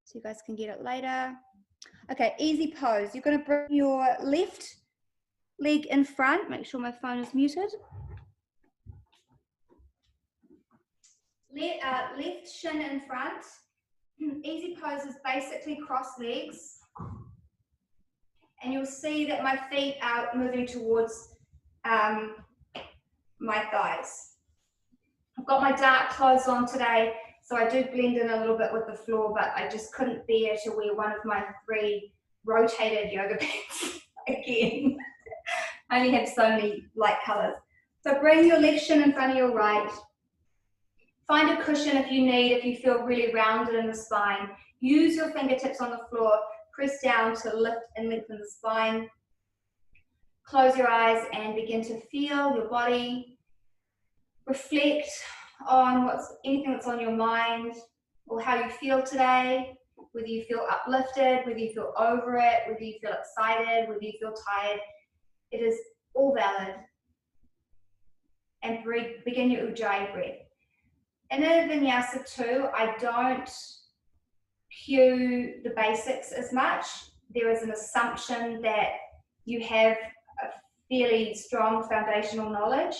so you guys can get it later. Okay, easy pose. You're going to bring your left leg in front. Make sure my phone is muted. Left shin in front. Easy pose is basically cross legs. And you'll see that my feet are moving towards my thighs. I've got my dark clothes on today, so I do blend in a little bit with the floor, but I just couldn't bear to wear one of my 3 rotated yoga pants again. I only have so many light colors. So bring your left shin in front of your right. Find a cushion if you need, if you feel really rounded in the spine. Use your fingertips on the floor. Press down to lift and lengthen the spine. Close your eyes and begin to feel your body. Reflect on anything that's on your mind or how you feel today, whether you feel uplifted, whether you feel over it, whether you feel excited, whether you feel tired. It is all valid. And begin your Ujjayi breath. In a Vinyasa too, I don't cue the basics as much. There is an assumption that you have a fairly strong foundational knowledge,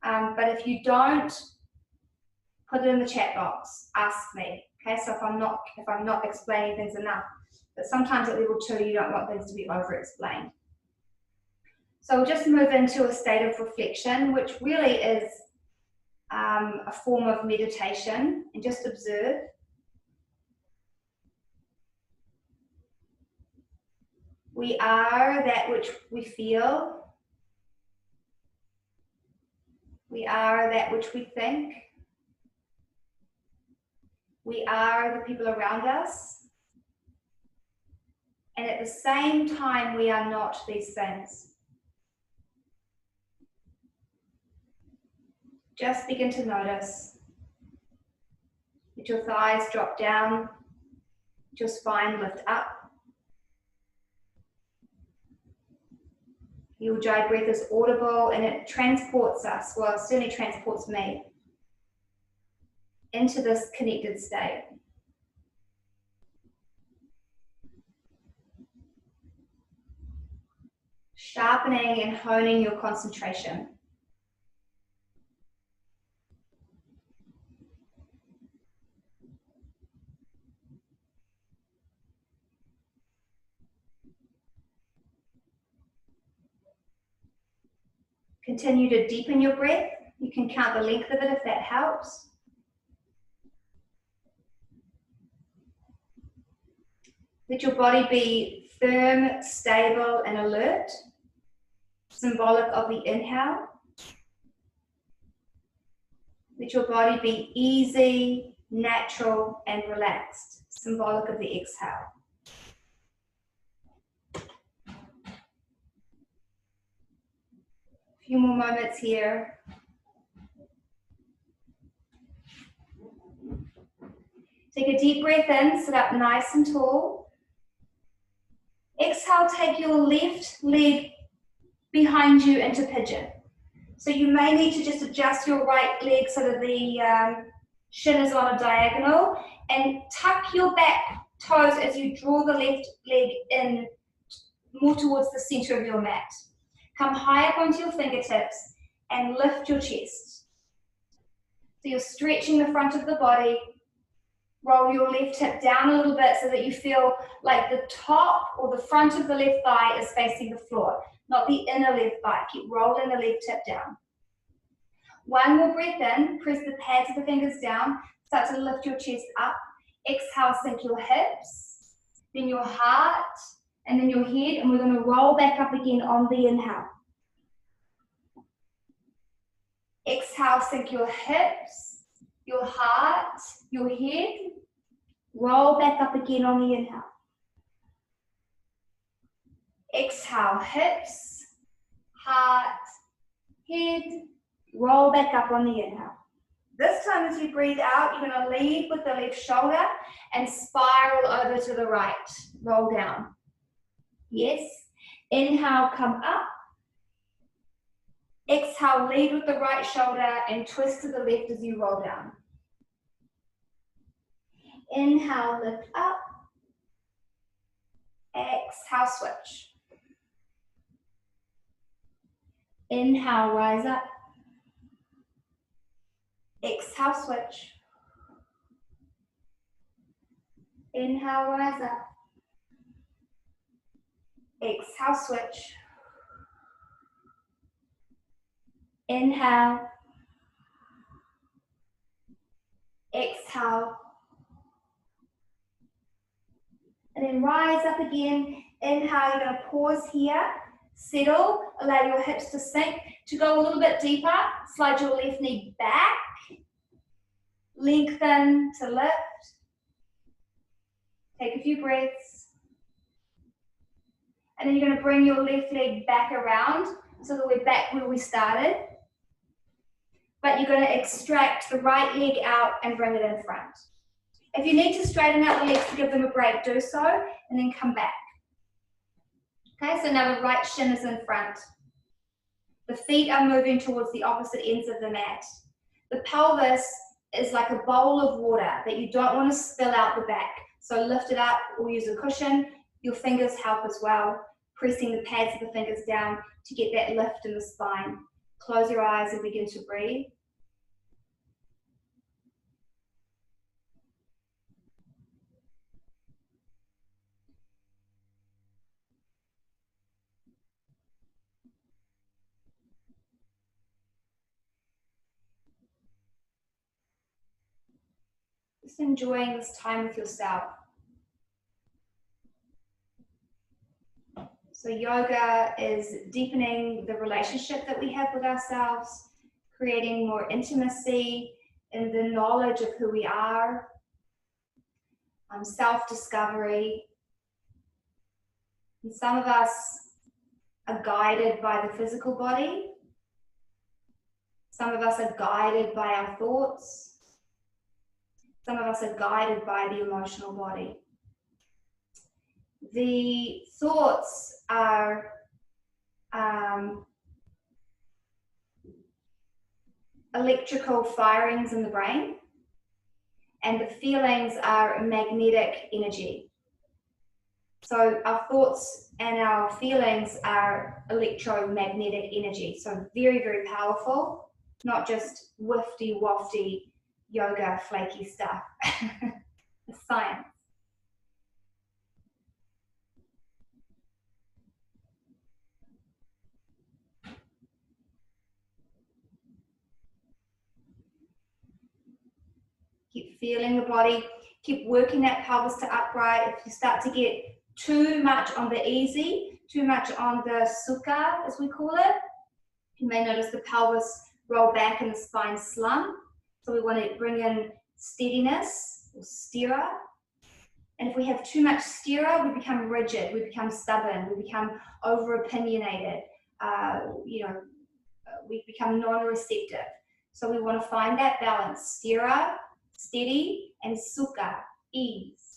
but if you don't, put it in the chat box, ask me, okay? So if I'm not explaining things enough, but sometimes at level 2 you don't want things to be over-explained. So we'll just move into a state of reflection, which really is a form of meditation, and just observe. We are that which we feel. We are that which we think. We are the people around us. And at the same time, we are not these things. Just begin to notice. Let your thighs drop down. Let your spine lift up. Your Ujjayi breath is audible and it transports us, well, it certainly transports me, into this connected state. Sharpening and honing your concentration. Continue to deepen your breath. You can count the length of it if that helps. Let your body be firm, stable, and alert, symbolic of the inhale. Let your body be easy, natural, and relaxed, symbolic of the exhale. A few more moments here. Take a deep breath in, sit up nice and tall. Exhale, take your left leg behind you into pigeon. So you may need to just adjust your right leg so that the shin is on a diagonal, and tuck your back toes as you draw the left leg in more towards the center of your mat. Come high up onto your fingertips and lift your chest. So you're stretching the front of the body. Roll your left hip down a little bit so that you feel like the top or the front of the left thigh is facing the floor, not the inner left thigh. Keep rolling the left hip down. One more breath in, press the pads of the fingers down, start to lift your chest up. Exhale, sink your hips, then your heart, and then your head, and we're going to roll back up again on the inhale. Exhale, sink your hips, your heart, your head, roll back up again on the inhale. Exhale, hips, heart, head, roll back up on the inhale. This time as you breathe out, you're going to lead with the left shoulder and spiral over to the right. Roll down. Yes. Inhale, come up. Exhale, lead with the right shoulder and twist to the left as you roll down. Inhale, lift up. Exhale, switch. Inhale, rise up. Exhale, switch. Inhale, rise up. Exhale, switch. Inhale. Exhale. And then rise up again. Inhale, you're going to pause here. Settle, allow your hips to sink. To go a little bit deeper, slide your left knee back. Lengthen to lift. Take a few breaths. And then you're going to bring your left leg back around so that we're back where we started. But you're going to extract the right leg out and bring it in front. If you need to straighten out the legs to give them a break, do so, and then come back. Okay, so now the right shin is in front. The feet are moving towards the opposite ends of the mat. The pelvis is like a bowl of water that you don't want to spill out the back. So lift it up or use a cushion. Your fingers help as well, pressing the pads of the fingers down to get that lift in the spine. Close your eyes and begin to breathe. Just enjoying this time with yourself. So yoga is deepening the relationship that we have with ourselves, creating more intimacy in the knowledge of who we are, self-discovery. And some of us are guided by the physical body. Some of us are guided by our thoughts. Some of us are guided by the emotional body. The thoughts are electrical firings in the brain, and the feelings are magnetic energy. So our thoughts and our feelings are electromagnetic energy. So very, very powerful, not just wifty, wafty, yoga, flaky stuff. It's science. Keep feeling the body, keep working that pelvis to upright. If you start to get too much on the easy, too much on the sukha, as we call it, you may notice the pelvis roll back and the spine slump. So we want to bring in steadiness or stira. And if we have too much stira, we become rigid, we become stubborn, we become over-opinionated, we become non-receptive. So we want to find that balance, stira, steady, and sukha, ease.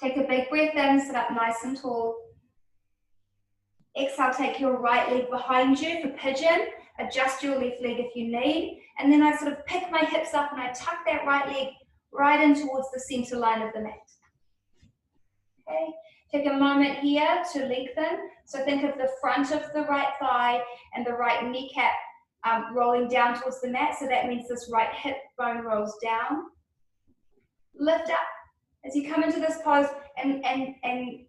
Take a big breath in, sit up nice and tall. Exhale, take your right leg behind you for pigeon. Adjust your left leg if you need. And then I sort of pick my hips up and I tuck that right leg right in towards the center line of the mat. Okay, take a moment here to lengthen. So think of the front of the right thigh and the right kneecap rolling down towards the mat. So that means this right hip bone rolls down. Lift up. As you come into this pose and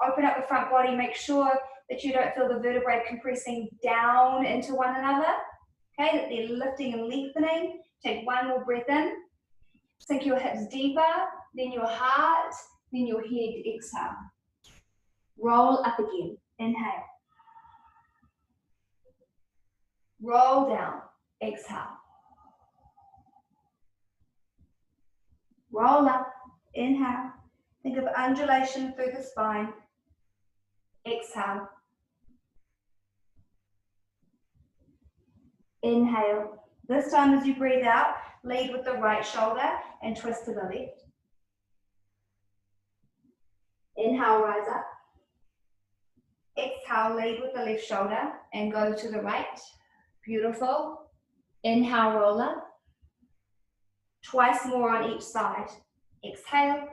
open up the front body, make sure that you don't feel the vertebrae compressing down into one another. Okay, that they're lifting and lengthening. Take one more breath in. Sink your hips deeper, then your heart, then your head. Exhale. Roll up again. Inhale. Roll down. Exhale. Roll up. Inhale. Think of undulation through the spine. Exhale. Inhale. This time as you breathe out, lead with the right shoulder and twist to the left. Inhale, rise up. Exhale, lead with the left shoulder and go to the right. Beautiful. Inhale, roll up. Twice more on each side. Exhale.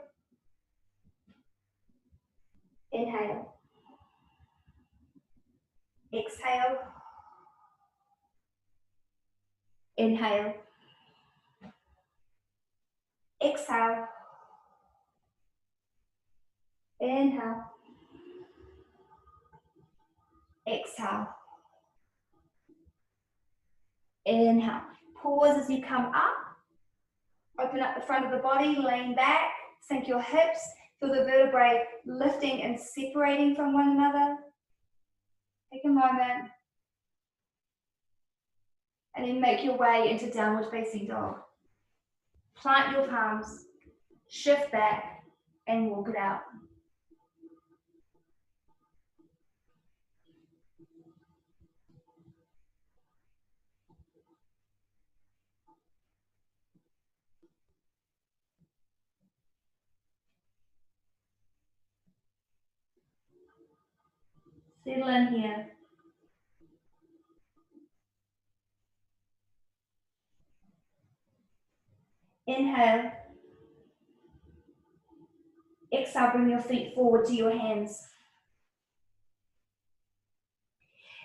Inhale. Exhale. Inhale. Exhale. Inhale. Exhale. Inhale. Pause as you come up. Open up the front of the body, lean back, sink your hips. Feel the vertebrae lifting and separating from one another. Take a moment. And then make your way into downward facing dog. Plant your palms, shift back, and walk it out. Settle in here. Inhale. Exhale, bring your feet forward to your hands.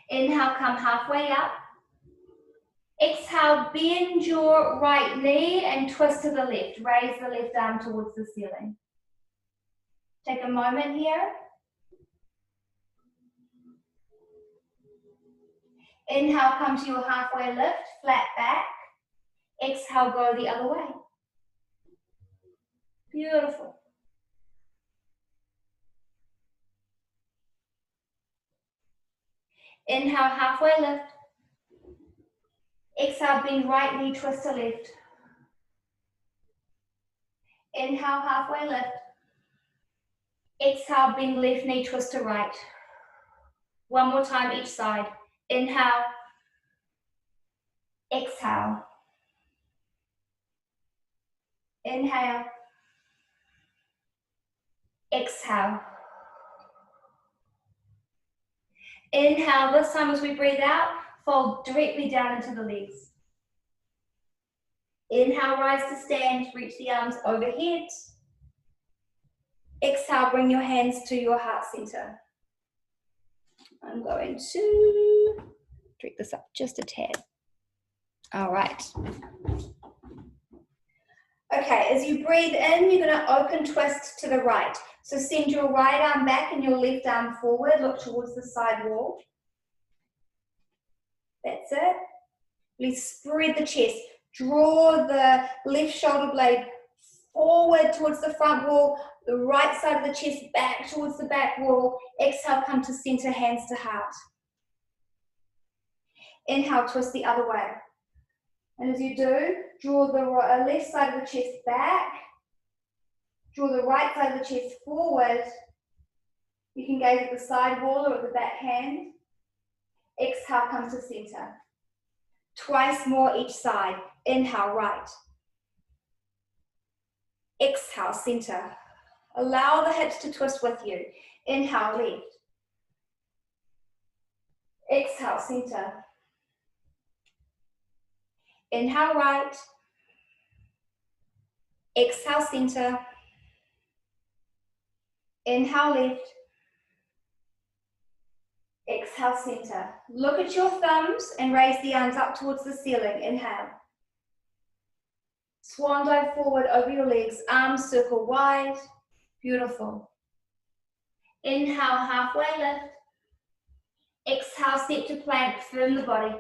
Inhale, come halfway up. Exhale, bend your right knee and twist to the left. Raise the left arm towards the ceiling. Take a moment here. Inhale, come to your halfway lift, flat back. Exhale, go the other way. Beautiful. Inhale, halfway lift. Exhale, bend right knee, twist to left. Inhale, halfway lift. Exhale, bend left knee, twist to right. One more time each side. Inhale. Exhale. Inhale. Exhale. Inhale, this time as we breathe out, fold directly down into the legs. Inhale, rise to stand, reach the arms overhead. Exhale, bring your hands to your heart center. I'm going to drag this up just a tad. All right. Okay, as you breathe in, you're going to open twist to the right. So send your right arm back and your left arm forward. Look towards the side wall. That's it. Please spread the chest. Draw the left shoulder blade forward towards the front wall. The right side of the chest back towards the back wall. Exhale, come to center, hands to heart. Inhale, twist the other way. And as you do, draw the left side of the chest back. Draw the right side of the chest forward. You can gaze at the side wall or at the back hand. Exhale, come to center. Twice more each side. Inhale, right. Exhale, center. Allow the hips to twist with you. Inhale, left. Exhale, center. Inhale, right. Exhale, center. Inhale, left. Exhale, center. Look at your thumbs and raise the arms up towards the ceiling. Inhale. Swan dive forward over your legs. Arms circle wide. Beautiful. Inhale, halfway lift. Exhale, step to plank. Firm the body.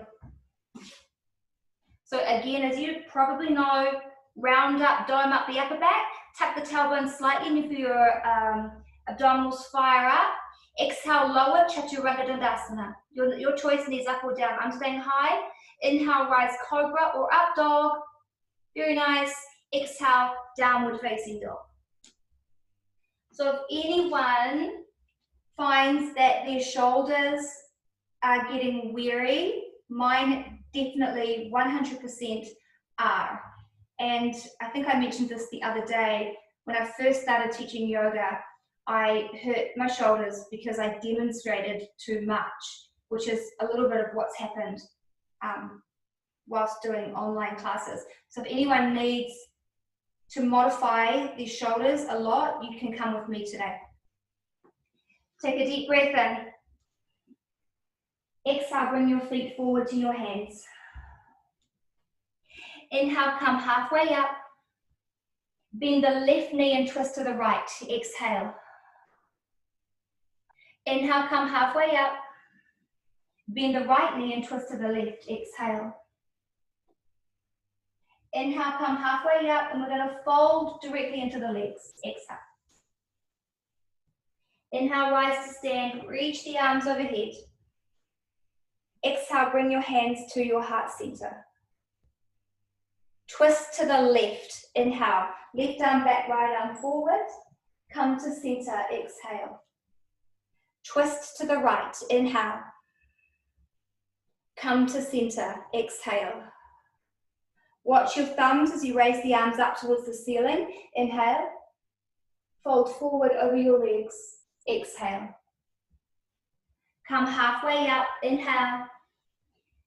So again, as you probably know, round up, dome up the upper back. Tuck the tailbone slightly and feel your abdominals fire up. Exhale, lower, Chaturanga Dandasana. Your choice, knees up or down. I'm staying high. Inhale, rise, cobra or up dog. Very nice. Exhale, downward facing dog. So if anyone finds that their shoulders are getting weary, mine definitely 100% are. And I think I mentioned this the other day, when I first started teaching yoga, I hurt my shoulders because I demonstrated too much, which is a little bit of what's happened whilst doing online classes. So if anyone needs to modify these shoulders a lot, you can come with me today. Take a deep breath in. Exhale, bring your feet forward to your hands. Inhale, come halfway up. Bend the left knee and twist to the right. Exhale. Inhale, come halfway up. Bend the right knee and twist to the left. Exhale. Inhale, come halfway up, and we're going to fold directly into the legs. Exhale. Inhale, rise to stand. Reach the arms overhead. Exhale, bring your hands to your heart center. Twist to the left. Inhale. Left arm back, right arm forward. Come to center. Exhale. Twist to the right. Inhale. Come to center. Exhale. Watch your thumbs as you raise the arms up towards the ceiling. Inhale. Fold forward over your legs. Exhale. Come halfway up. Inhale.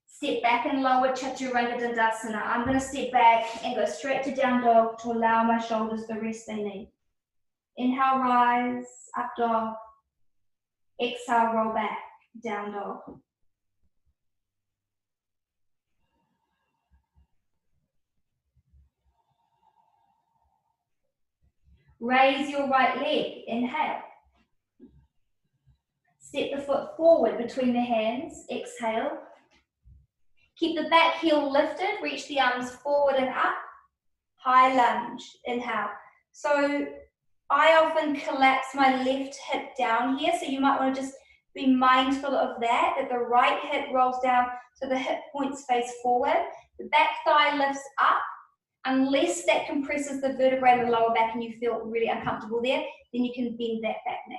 Step back and lower Chaturanga Dandasana. I'm going to step back and go straight to down dog to allow my shoulders the rest they need. Inhale, rise, up dog. Exhale, roll back, down dog. Raise your right leg. Inhale. Step the foot forward between the hands. Exhale. Keep the back heel lifted. Reach the arms forward and up. High lunge. Inhale. So I often collapse my left hip down here, so you might want to just be mindful of that the right hip rolls down so the hip points face forward. The back thigh lifts up. Unless that compresses the vertebrae in the lower back and you feel really uncomfortable there, then you can bend that back knee.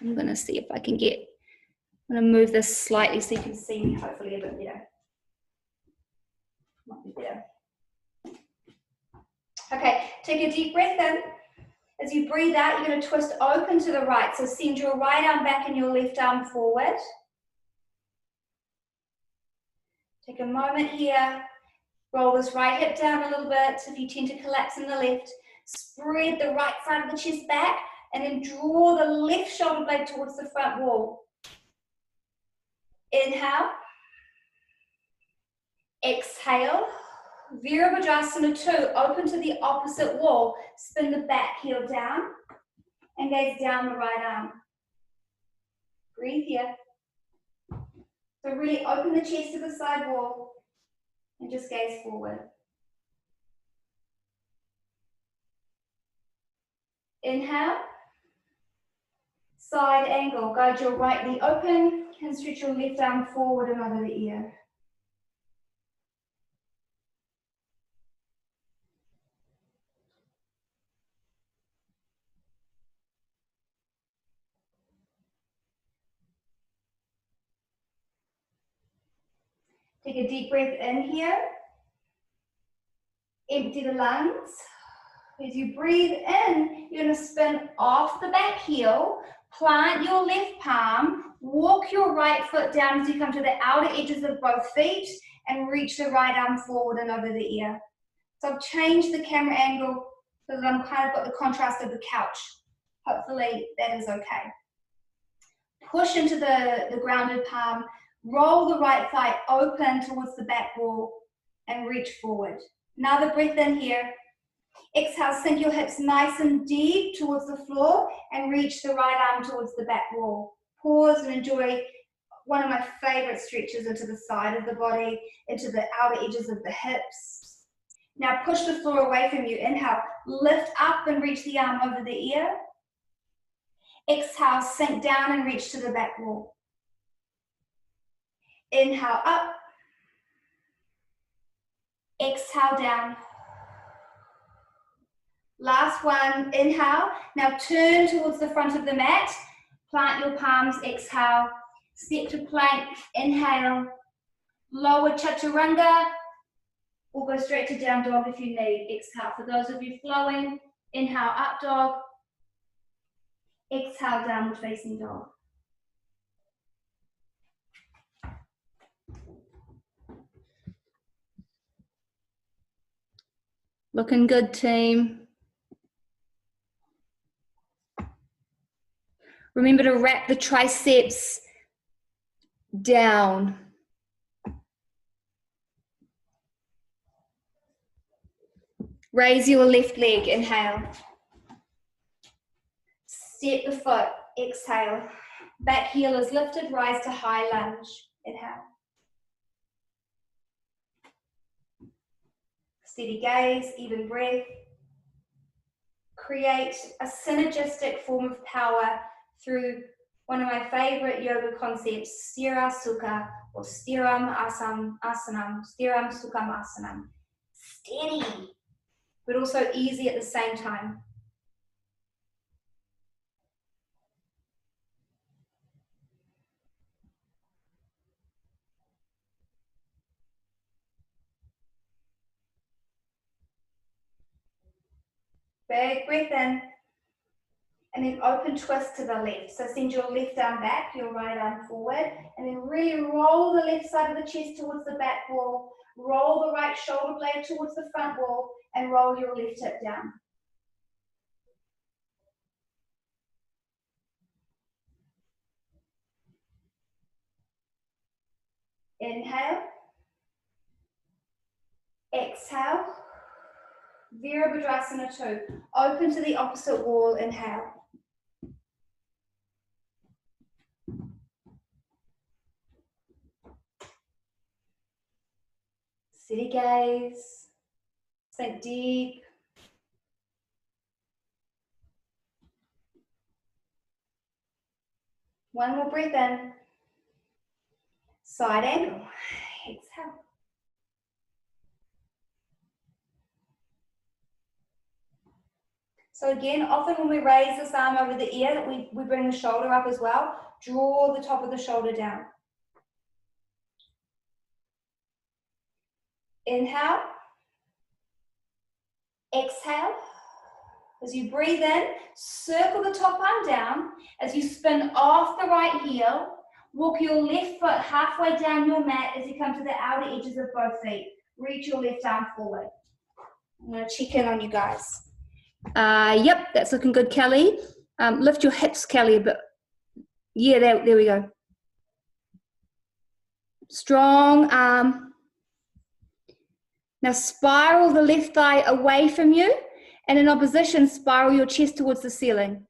I'm going to see if I can I'm going to move this slightly so you can see me hopefully a bit better. Might be better. Okay, take a deep breath in. As you breathe out, you're going to twist open to the right. So send your right arm back and your left arm forward. Take a moment here. Roll this right hip down a little bit. If you tend to collapse in the left, spread the right side of the chest back and then draw the left shoulder blade towards the front wall. Inhale. Exhale. Virabhadrasana 2, open to the opposite wall. Spin the back heel down and gaze down the right arm. Breathe here. So really open the chest to the side wall and just gaze forward. Inhale. Side angle. Guide your right knee open and stretch your left arm forward and over the ear. Take a deep breath in here. Empty the lungs. As you breathe in, you're going to spin off the back heel, plant your left palm, walk your right foot down as you come to the outer edges of both feet, and reach the right arm forward and over the ear. So I've changed the camera angle so that I'm kind of got the contrast of the couch. Hopefully that is okay. Push into the grounded palm. Roll the right thigh open towards the back wall and reach forward. Another breath in here. Exhale, sink your hips nice and deep towards the floor and reach the right arm towards the back wall. Pause and enjoy one of my favorite stretches into the side of the body, into the outer edges of the hips. Now push the floor away from you. Inhale, lift up and reach the arm over the ear. Exhale, sink down and reach to the back wall. Inhale up. Exhale down. Last one, inhale. Now turn towards the front of the mat. Plant your palms, exhale. Step to plank, inhale. Lower chaturanga, or go straight to down dog if you need. Exhale. For those of you flowing, inhale, up dog. Exhale, downward facing dog. Looking good, team. Remember to wrap the triceps down. Raise your left leg, inhale. Step the foot, exhale. Back heel is lifted, rise to high lunge, inhale. Steady gaze, even breath. Create a synergistic form of power through one of my favorite yoga concepts, Sthira Sukha, or Sthiram Asanam, Sthiram Sukham Asanam. Steady, but also easy at the same time. Big breath in, and then open twist to the left. So send your left arm back, your right arm forward, and then really roll the left side of the chest towards the back wall, roll the right shoulder blade towards the front wall, and roll your left hip down. Inhale, exhale, Virabhadrasana 2. Open to the opposite wall, inhale. Steady gaze, sink deep. One more breath in. Side angle, exhale. So again, often when we raise this arm over the ear, we bring the shoulder up as well. Draw the top of the shoulder down. Inhale. Exhale. As you breathe in, circle the top arm down. As you spin off the right heel, walk your left foot halfway down your mat as you come to the outer edges of both feet. Reach your left arm forward. I'm going to check in on you guys. Yep, that's looking good, Kelly. Lift your hips, Kelly, a bit. Yeah, there we go. Strong arm. Now spiral the left thigh away from you, and in opposition, spiral your chest towards the ceiling.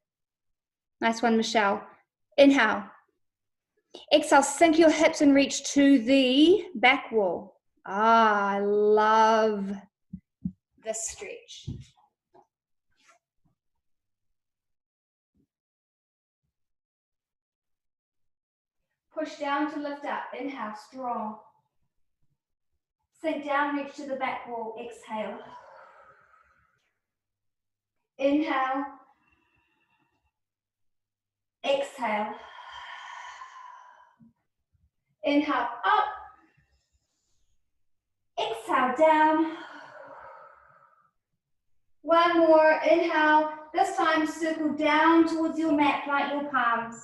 Nice one, Michelle. Inhale. Exhale, sink your hips and reach to the back wall. I love this stretch. Push down to lift up. Inhale, strong. Sink down, reach to the back wall. Exhale. Inhale. Exhale. Inhale, up. Exhale, down. One more. Inhale. This time, circle down towards your mat, plant your palms.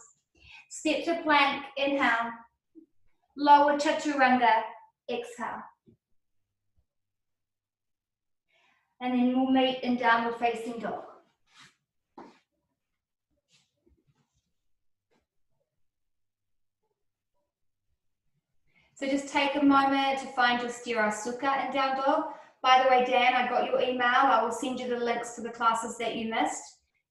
Step to plank. Inhale. Lower chaturanga. Exhale. And then we'll meet in downward facing dog. So just take a moment to find your Sthira Sukha in down dog. By the way, Dan, I got your email. I will send you the links to the classes that you missed.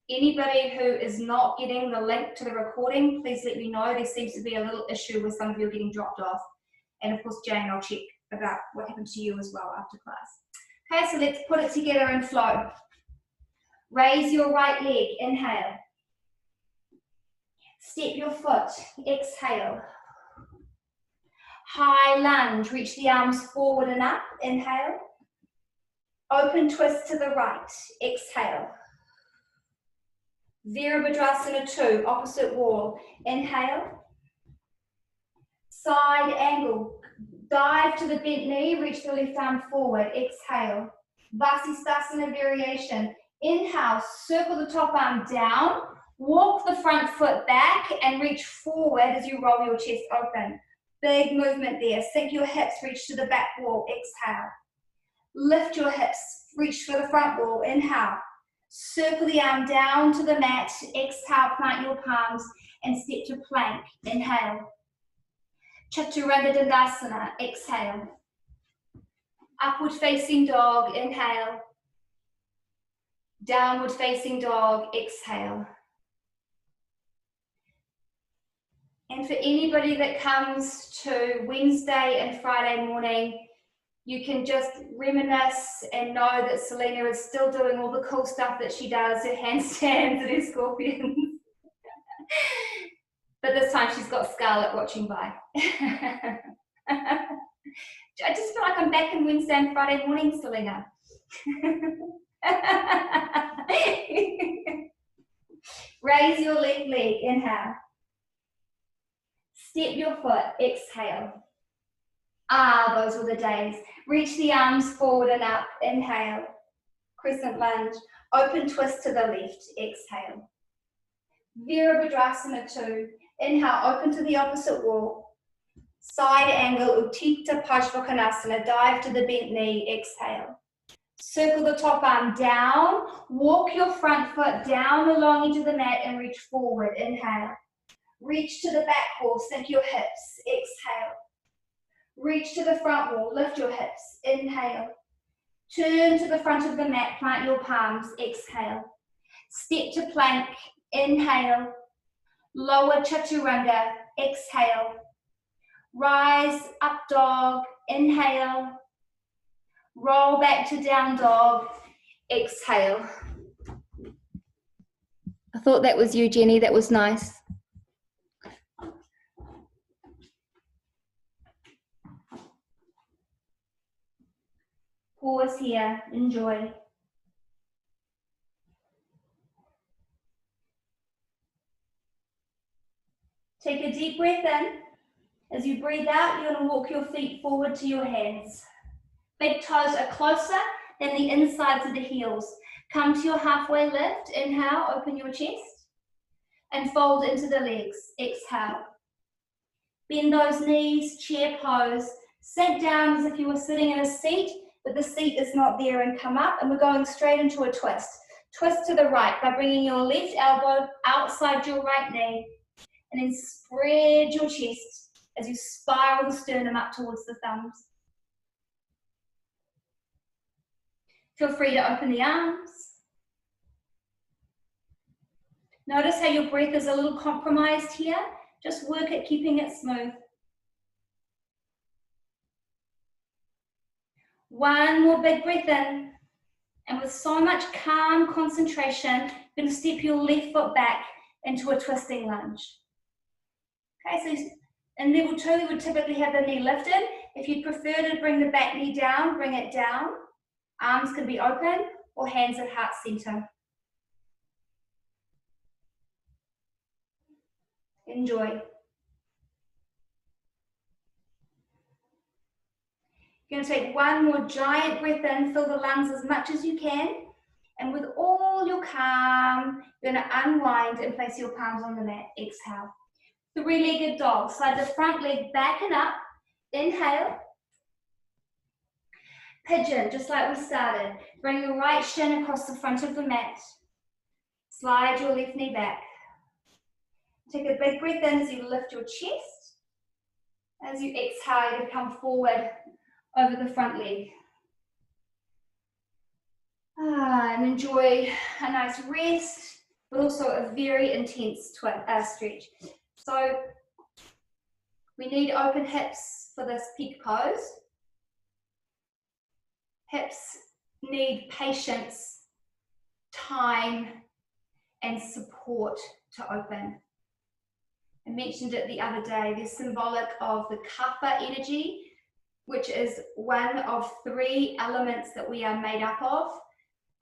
Anybody who is not getting the link to the recording, please let me know. There seems to be a little issue with some of you getting dropped off. And of course, Jane, I'll check about what happened to you as well after class. Okay, so let's put it together and flow. Raise your right leg, inhale. Step your foot, exhale. High lunge, reach the arms forward and up, inhale. Open twist to the right, exhale. Virabhadrasana 2, opposite wall, inhale. Side angle, Dive to the bent knee, reach the left arm forward, exhale. Vasisthasana variation. Inhale, circle the top arm down, walk the front foot back and reach forward as you roll your chest open. Big movement there. Sink your hips, reach to the back wall, exhale. Lift your hips, reach for the front wall, inhale. Circle the arm down to the mat, exhale, plant your palms and step to plank, inhale. Chaturanga Dandasana, exhale. Upward facing dog, inhale. Downward facing dog, exhale. And for anybody that comes to Wednesday and Friday morning, you can just reminisce and know that Selena is still doing all the cool stuff that she does, her handstands and her scorpions. But this time she's got Scarlett watching by. I just feel like I'm back in Wednesday and Friday morning, Selena. Raise your left leg, inhale. Step your foot, exhale. Ah, those were the days. Reach the arms forward and up, inhale. Crescent lunge, open twist to the left, exhale. Virabhadrasana 2, inhale, open to the opposite wall. Side angle, Utthita Parsvakonasana, dive to the bent knee, exhale. Circle the top arm down, walk your front foot down along into the mat and reach forward, inhale. Reach to the back wall, sink your hips, exhale. Reach to the front wall, lift your hips, inhale. Turn to the front of the mat, plant your palms, exhale. Step to plank, inhale. Lower chaturanga, exhale. Rise, up dog, inhale. Roll back to down dog, exhale. I thought that was you, Jenny, that was nice. Pause here, enjoy. Take a deep breath in. As you breathe out, you're going to walk your feet forward to your hands. Big toes are closer than the insides of the heels. Come to your halfway lift. Inhale, open your chest. And fold into the legs. Exhale. Bend those knees, chair pose. Sink down as if you were sitting in a seat, but the seat is not there, and come up. And we're going straight into a twist. Twist to the right by bringing your left elbow outside your right knee. And then spread your chest as you spiral the sternum up towards the thumbs. Feel free to open the arms. Notice how your breath is a little compromised here. Just work at keeping it smooth. One more big breath in. And with so much calm concentration, you're going to step your left foot back into a twisting lunge. Okay, so in level 2, we would typically have the knee lifted. If you'd prefer to bring the back knee down, bring it down. Arms can be open or hands at heart center. Enjoy. You're going to take one more giant breath in, fill the lungs as much as you can. And with all your calm, you're going to unwind and place your palms on the mat. Exhale. Three-legged dog. Slide the front leg back and up. Inhale. Pigeon, just like we started. Bring your right shin across the front of the mat. Slide your left knee back. Take a big breath in as you lift your chest. As you exhale, you come forward over the front leg. And enjoy a nice rest, but also a very intense stretch. So we need open hips for this peak pose. Hips need patience, time, and support to open. I mentioned it the other day, they're symbolic of the kapha energy, which is one of 3 elements that we are made up of.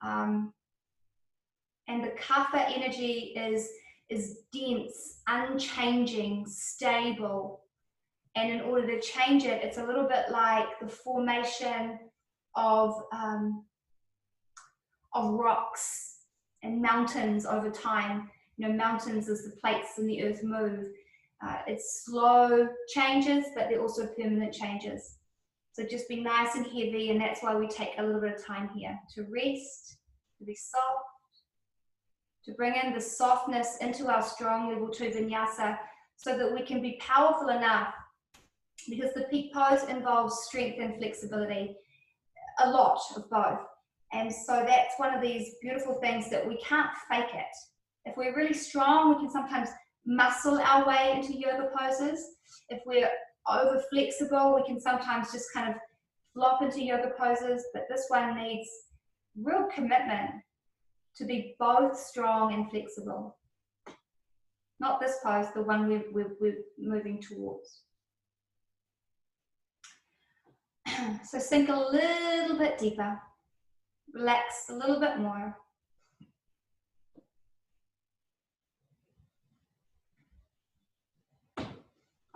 And the kapha energy is dense, unchanging, stable. And in order to change it, it's a little bit like the formation of rocks and mountains over time. You know, mountains as the plates in the earth move. It's slow changes, but they're also permanent changes. So just be nice and heavy, and that's why we take a little bit of time here to rest, to be soft, to bring in the softness into our strong level 2 vinyasa so that we can be powerful enough, because the peak pose involves strength and flexibility, a lot of both. And so that's one of these beautiful things that we can't fake it. If we're really strong, we can sometimes muscle our way into yoga poses. If we're over flexible, we can sometimes just kind of flop into yoga poses, but this one needs real commitment to be both strong and flexible. Not this pose, the one we're moving towards. So sink a little bit deeper, relax a little bit more.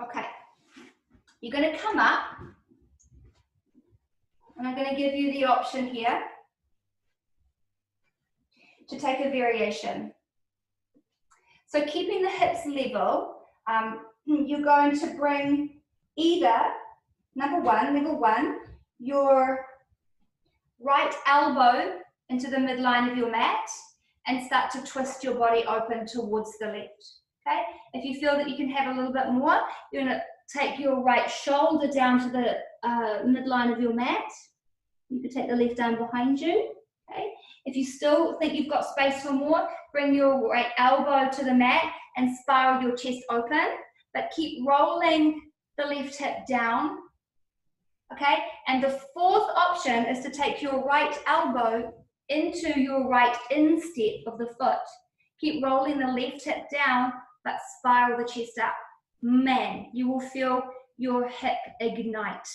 Okay, you're going to come up, and I'm going to give you the option here to take a variation. So keeping the hips level, you're going to bring either, level one, your right elbow into the midline of your mat and start to twist your body open towards the left. Okay? If you feel that you can have a little bit more, you're going to take your right shoulder down to the midline of your mat. You could take the left arm behind you. Okay? If you still think you've got space for more, bring your right elbow to the mat and spiral your chest open, but keep rolling the left hip down. Okay? And the fourth option is to take your right elbow into your right instep of the foot. Keep rolling the left hip down, but spiral the chest up. Man, you will feel your hip ignite.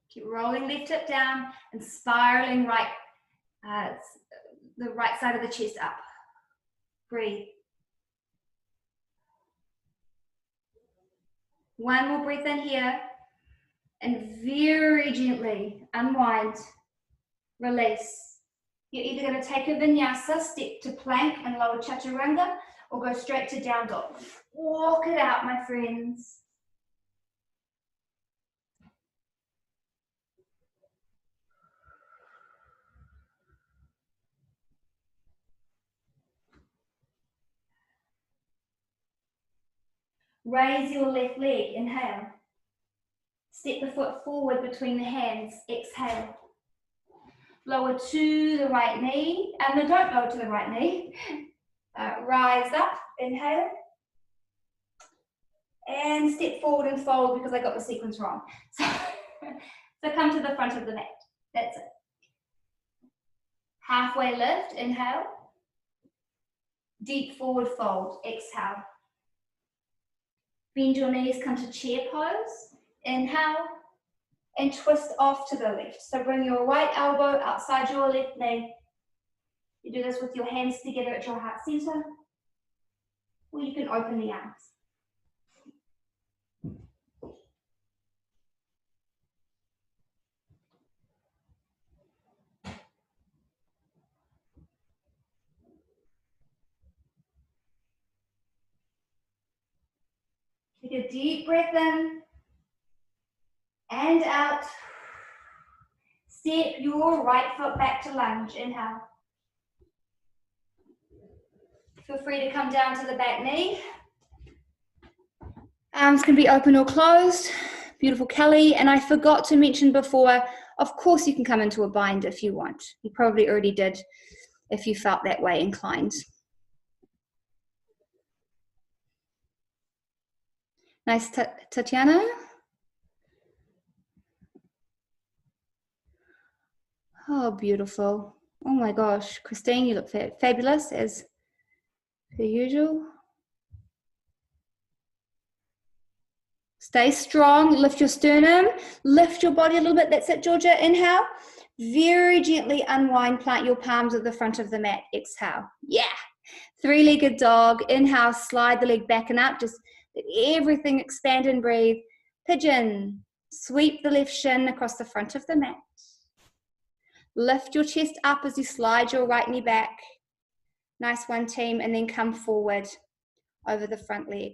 Keep rolling left hip down and spiraling right, the right side of the chest up. Breathe. One more breath in here, and very gently unwind, release. You're either going to take a vinyasa, step to plank and lower chaturanga, or go straight to down dog. Walk it out, my friends. Raise your left leg, inhale. Step the foot forward between the hands, exhale. Lower to the right knee, and no, don't lower to the right knee. Rise up, inhale. And step forward and fold because I got the sequence wrong. So come to the front of the mat, that's it. Halfway lift, inhale. Deep forward fold, exhale. Bend your knees, come to chair pose, inhale, and twist off to the left. So bring your right elbow outside your left knee. You do this with your hands together at your heart center, or you can open the arms. Take a deep breath in and out. Step your right foot back to lunge, inhale. Feel free to come down to the back knee. Arms can be open or closed. Beautiful, Kelly. And I forgot to mention before, of course you can come into a bind if you want. You probably already did if you felt that way inclined. Nice, Tatiana. Oh, beautiful. Oh my gosh, Christine, you look fabulous as per usual. Stay strong, lift your sternum, lift your body a little bit. That's it, Georgia. Inhale. Very gently unwind, plant your palms at the front of the mat. Exhale. Yeah. Three-legged dog. Inhale, slide the leg back and up. Just let everything expand and breathe. Pigeon. Sweep the left shin across the front of the mat. Lift your chest up as you slide your right knee back. Nice one, team. And then come forward over the front leg.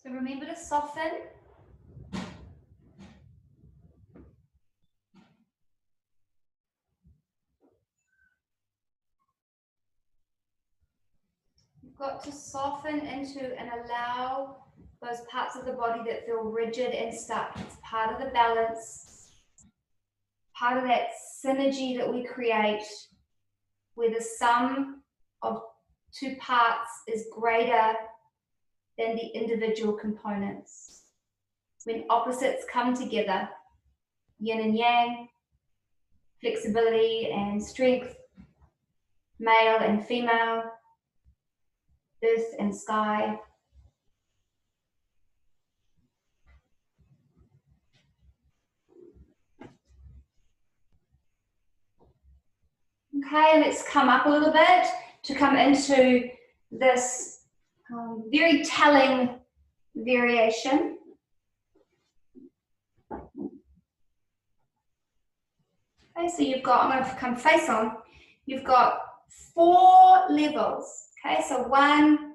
So remember to soften. You've got to soften into and allow those parts of the body that feel rigid and stuck. It's part of the balance, part of that synergy that we create where the sum of two parts is greater than the individual components. When opposites come together, yin and yang, flexibility and strength, male and female, earth and sky. Okay, let's come up a little bit to come into this very telling variation. Okay, so you've got, I'm going to come face on, you've got 4 levels. Okay, so one,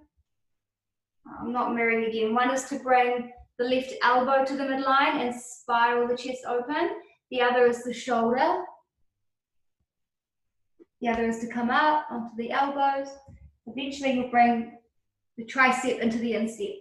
I'm not mirroring again, one is to bring the left elbow to the midline and spiral the chest open. The other is the shoulder. The other is to come up onto the elbows. Eventually you'll bring the tricep into the instep.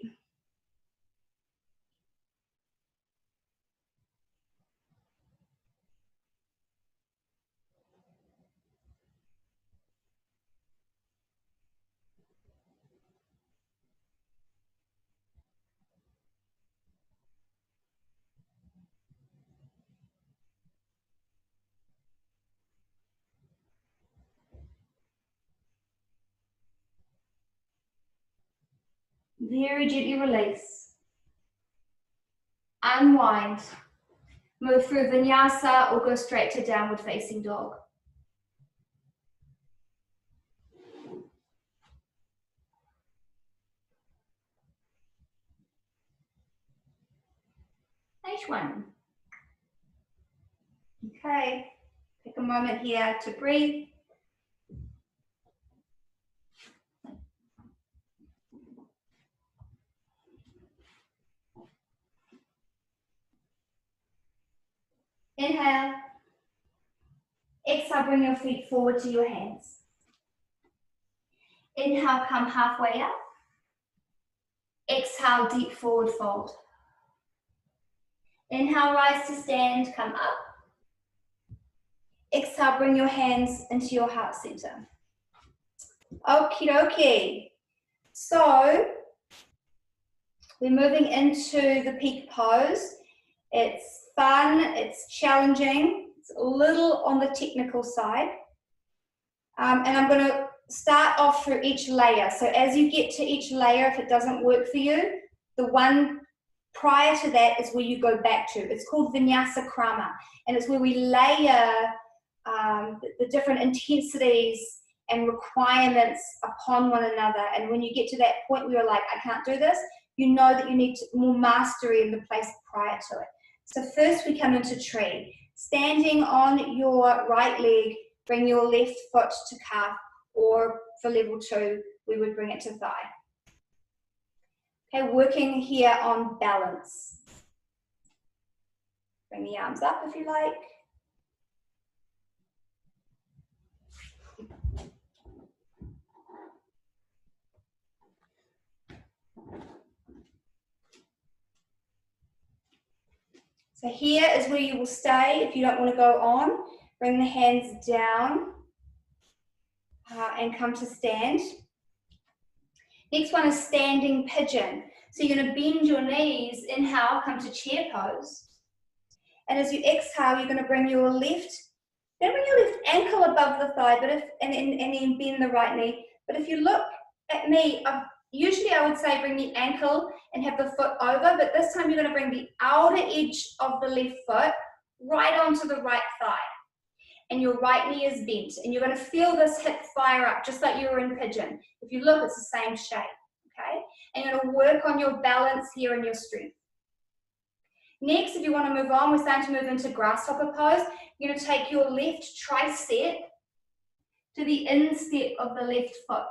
Very gently release. Unwind. Move through Vinyasa or go straight to downward facing dog. H1. Okay, take a moment here to breathe. Inhale. Exhale, bring your feet forward to your hands. Inhale, come halfway up. Exhale, deep forward fold. Inhale, rise to stand, come up. Exhale, bring your hands into your heart center. Okie dokie. So, we're moving into the peak pose. It's fun, it's challenging, it's a little on the technical side. And I'm going to start off through each layer. So as you get to each layer, if it doesn't work for you, the one prior to that is where you go back to. It's called Vinyasa Krama, and it's where we layer the different intensities and requirements upon one another. And when you get to that point where you're like, I can't do this, you know that you need more mastery in the place prior to it. So first we come into tree. Standing on your right leg, bring your left foot to calf, or for level 2, we would bring it to thigh. Okay, working here on balance. Bring the arms up if you like. So here is where you will stay if you don't want to go on. Bring the hands down and come to stand. Next one is standing pigeon. So you're going to bend your knees, inhale, come to chair pose. And as you exhale, you're going to bring your left ankle above the thigh, and then bend the right knee. But if you look at me, usually I would say bring the ankle and have the foot over, but this time you're going to bring the outer edge of the left foot right onto the right thigh. And your right knee is bent. And you're going to feel this hip fire up, just like you were in pigeon. If you look, it's the same shape, okay? And you're going to work on your balance here and your strength. Next, if you want to move on, we're starting to move into grasshopper pose. You're going to take your left tricep to the instep of the left foot.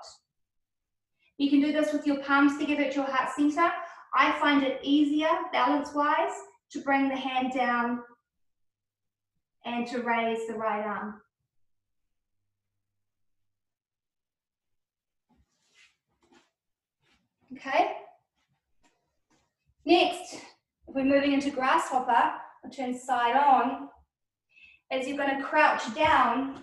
You can do this with your palms together at your heart center. I find it easier, balance-wise, to bring the hand down and to raise the right arm. Okay? Next, if we're moving into grasshopper, I'll turn side on. As you're going to crouch down,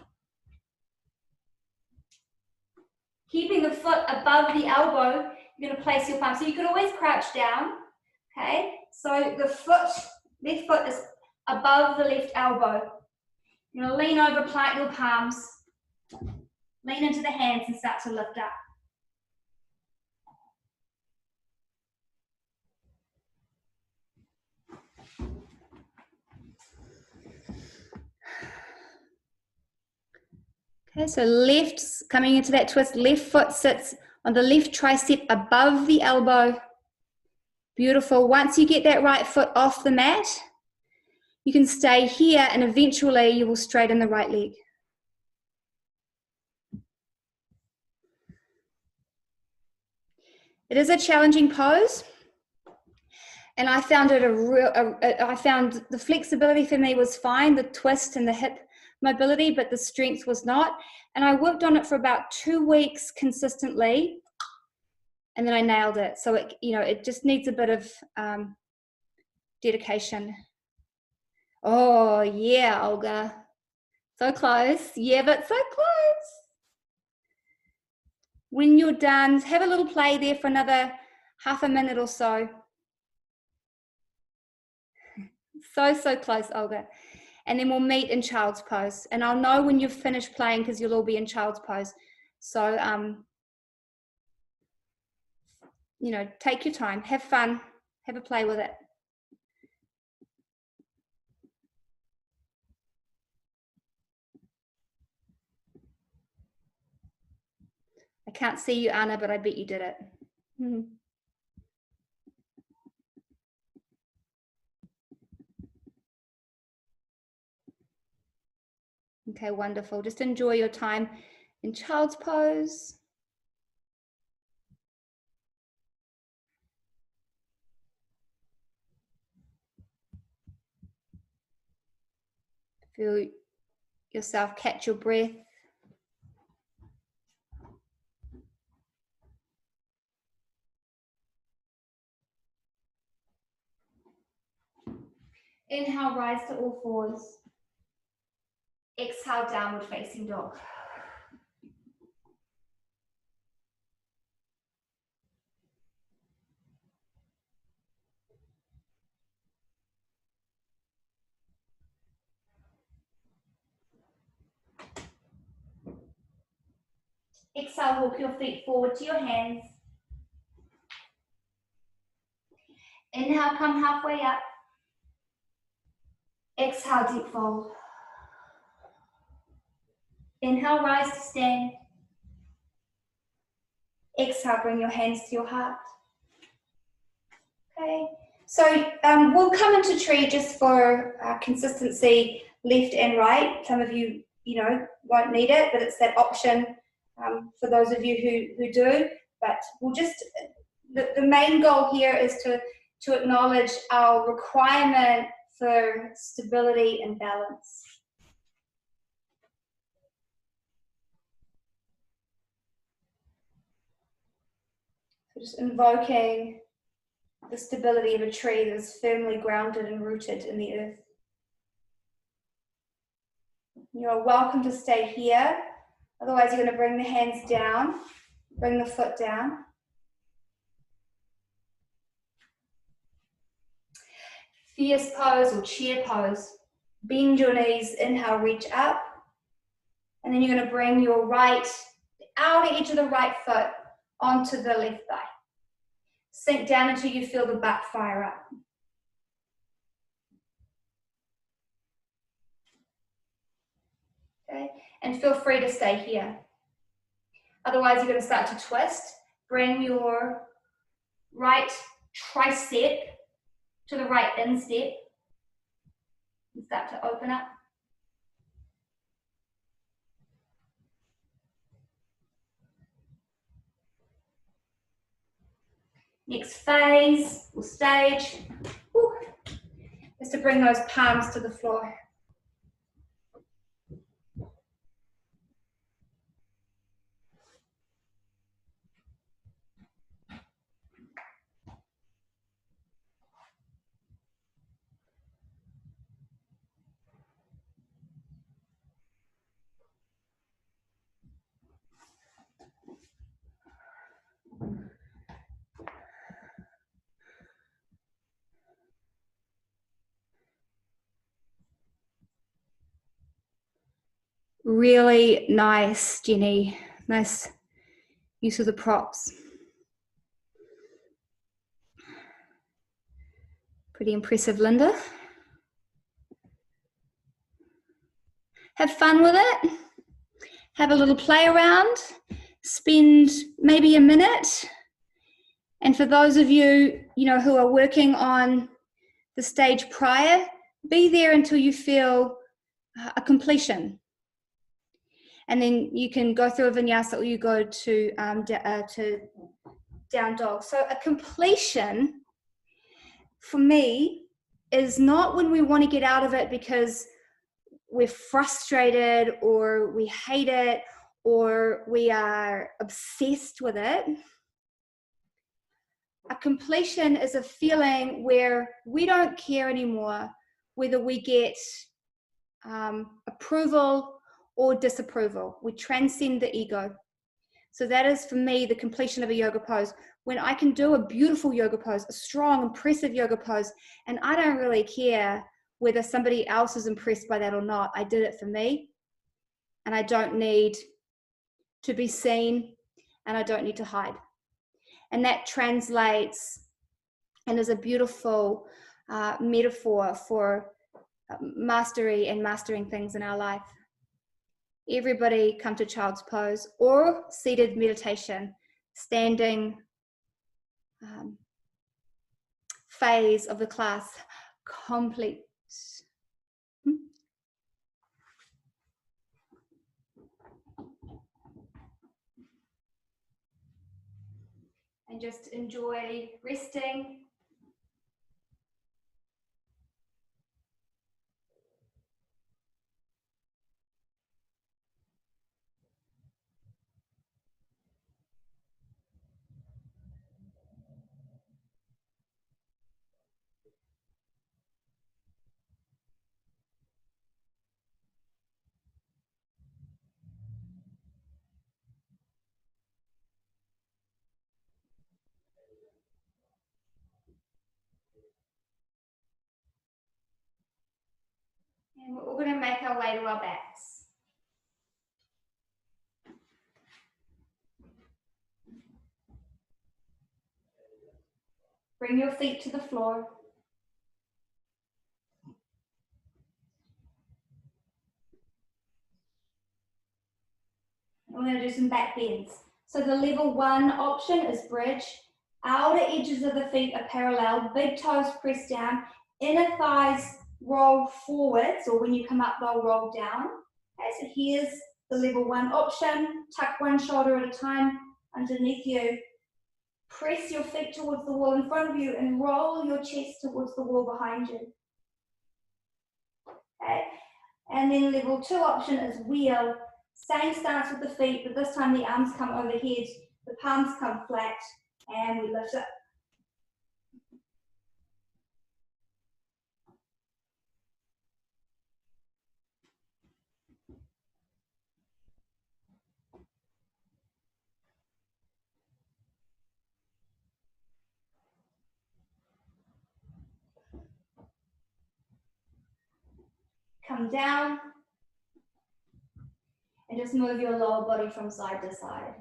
keeping the foot above the elbow, you're going to place your palm. So you can always crouch down, okay? So the left foot is above the left elbow. You're going to lean over, plant your palms, lean into the hands and start to lift up. Okay, so left, coming into that twist, left foot sits on the left tricep above the elbow. Beautiful. Once you get that right foot off the mat, you can stay here and eventually you will straighten the right leg. It is a challenging pose, and I found I found the flexibility for me was fine, the twist and the hip mobility, but the strength was not. And I worked on it for about 2 weeks consistently, and then I nailed it. So it just needs a bit of dedication. Oh yeah, Olga, so close. Yeah, but so close. When you're done, have a little play there for another half a minute or so. So close, Olga. And then we'll meet in child's pose. And I'll know when you've finished playing because you'll all be in child's pose. So, take your time, have fun, have a play with it. I can't see you, Anna, but I bet you did it. Okay, wonderful. Just enjoy your time in child's pose. Feel yourself catch your breath. Inhale, rise to all fours. Exhale, downward facing dog. Exhale, walk your feet forward to your hands. Inhale, come halfway up. Exhale, deep fold. Inhale, rise to stand. Exhale, bring your hands to your heart. Okay, so we'll come into tree just for consistency, left and right. Some of you, won't need it, but it's that option for those of you who do. But we'll just, the main goal here is to acknowledge our requirement for stability and balance. So just invoking the stability of a tree that is firmly grounded and rooted in the earth. You are welcome to stay here. Otherwise, you're going to bring the hands down, bring the foot down. Fierce pose or chair pose. Bend your knees, inhale, reach up. And then you're going to bring your right, the outer edge of the right foot onto the left thigh. Sink down until you feel the butt fire up. Okay, and feel free to stay here. Otherwise, you're going to start to twist. Bring your right tricep to the right instep and start to open up. Next phase or stage is to bring those palms to the floor. Really nice, Jenny. Nice use of the props. Pretty impressive, Linda. Have fun with it. Have a little play around. Spend maybe a minute. And for those of you, who are working on the stage prior, be there until you feel a completion. And then you can go through a vinyasa or you go to down dog. So a completion for me is not when we want to get out of it because we're frustrated or we hate it or we are obsessed with it. A completion is a feeling where we don't care anymore whether we get approval or disapproval. We transcend the ego. So that is, for me, the completion of a yoga pose. When I can do a beautiful yoga pose, a strong, impressive yoga pose, and I don't really care whether somebody else is impressed by that or not. I did it for me, and I don't need to be seen, and I don't need to hide. And that translates and is a beautiful metaphor for mastery and mastering things in our life. Everybody come to child's pose or seated meditation, standing phase of the class complete. And just enjoy resting. And we're all going to make our way to our backs. Bring your feet to the floor. We're going to do some back bends. So the level 1 option is bridge. Outer edges of the feet are parallel, big toes press down, inner thighs roll forwards, or when you come up, they'll roll down. Okay, so here's the level 1 option. Tuck one shoulder at a time underneath you. Press your feet towards the wall in front of you and roll your chest towards the wall behind you. Okay, and then level 2 option is wheel. Same stance with the feet, but this time the arms come overhead, the palms come flat, and we lift up. Come down, and just move your lower body from side to side.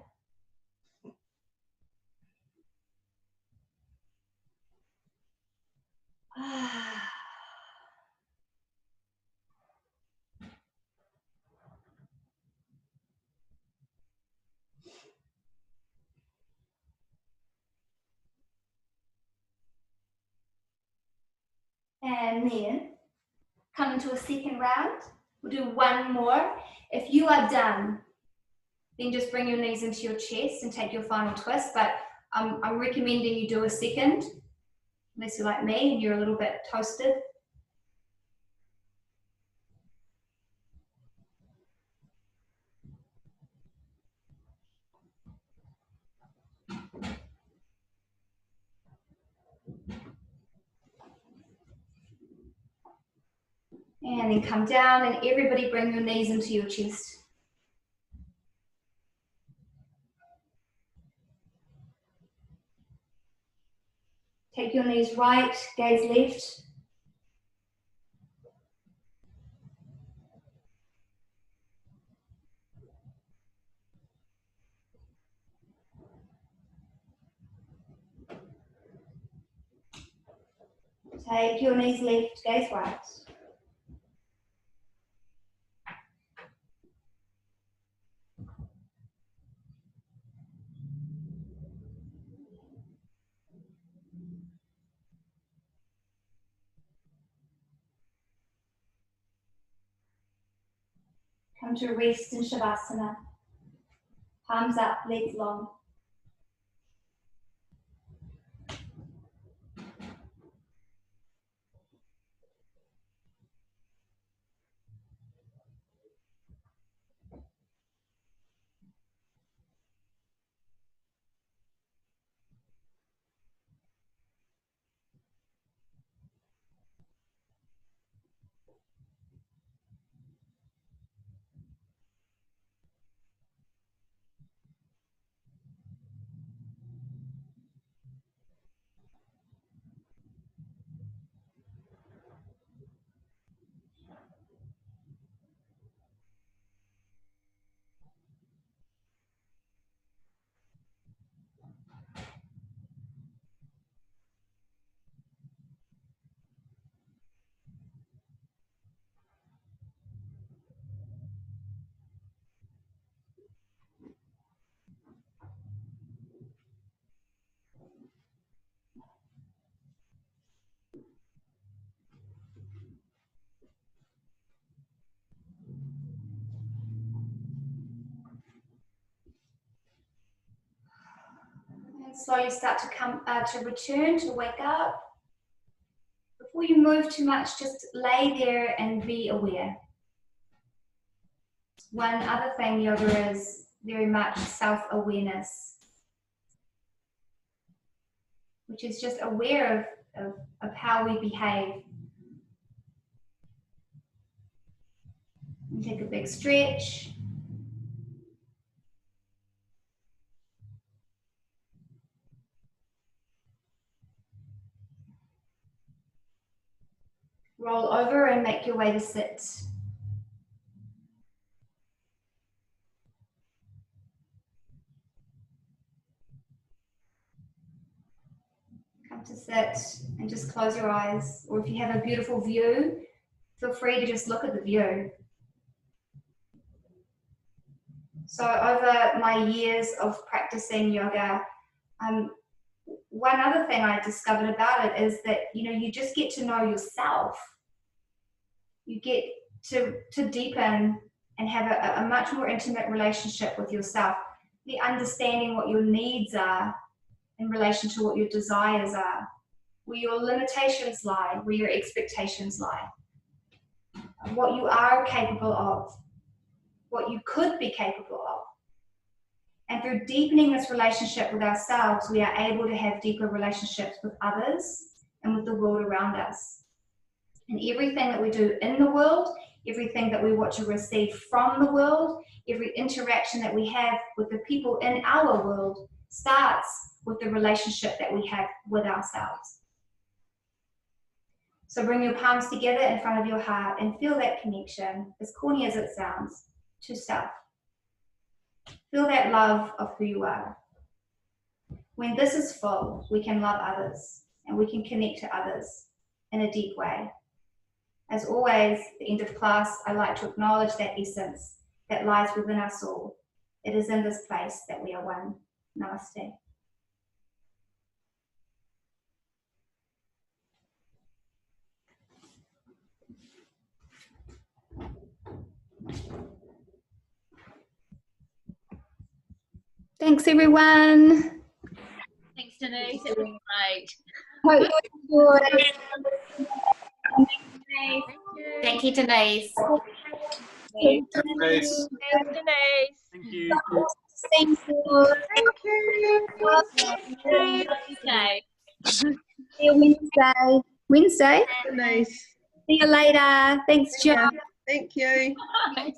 And then come into a second round. We'll do one more. If you are done, then just bring your knees into your chest and take your final twist, but I'm recommending you do a second, unless you're like me and you're a little bit toasted. And then come down, and everybody bring your knees into your chest. Take your knees right, gaze left. Take your knees left, gaze right. Come to rest in Shavasana. Palms up, legs long. And slowly start to come to return, to wake up. Before you move too much, just lay there and be aware. One other thing yoga is very much self-awareness, which is just aware of how we behave. And take a big stretch. Roll over and make your way to sit. Come to sit and just close your eyes. Or if you have a beautiful view, feel free to just look at the view. So over my years of practicing yoga, one other thing I discovered about it is that, you know, you just get to know yourself. You get to deepen and have a much more intimate relationship with yourself. The understanding what your needs are in relation to what your desires are, where your limitations lie, where your expectations lie, what you are capable of, what you could be capable of. And through deepening this relationship with ourselves, we are able to have deeper relationships with others and with the world around us. And everything that we do in the world, everything that we want to receive from the world, every interaction that we have with the people in our world starts with the relationship that we have with ourselves. So bring your palms together in front of your heart and feel that connection, as corny as it sounds, to self. Feel that love of who you are. When this is full, we can love others and we can connect to others in a deep way. As always, at the end of class, I like to acknowledge that essence that lies within our soul. It is in this place that we are one. Namaste. Thanks, everyone. Thanks, Denise. It was great. Hope you enjoyed. Thank you, Denise. Thank you, Denise. Thanks, Denise. Thank you. Thank you. Okay. See you Wednesday. Wednesday? Denise. See you later. Thanks, Jill. Yeah. Thank you. Bye.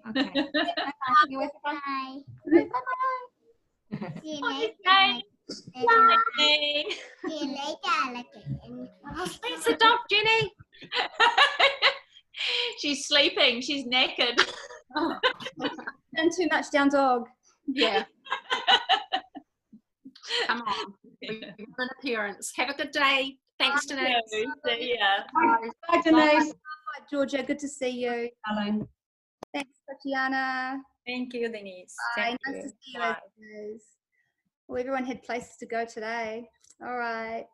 Okay. Bye. Bye. See you next time. Bye. See you later. Where's the dog, Jenny? She's sleeping. She's naked. Done too much down dog. Yeah. Come on. An appearance. Have a good day. Thanks, Denise. See ya. Bye, Denise. Bye, Georgia. Good to see you. Alan. Thanks, Tatiana. Thank you, Denise. Bye. Thank Nice you. to see you. Bye. As always. Well, everyone had places to go today. All right.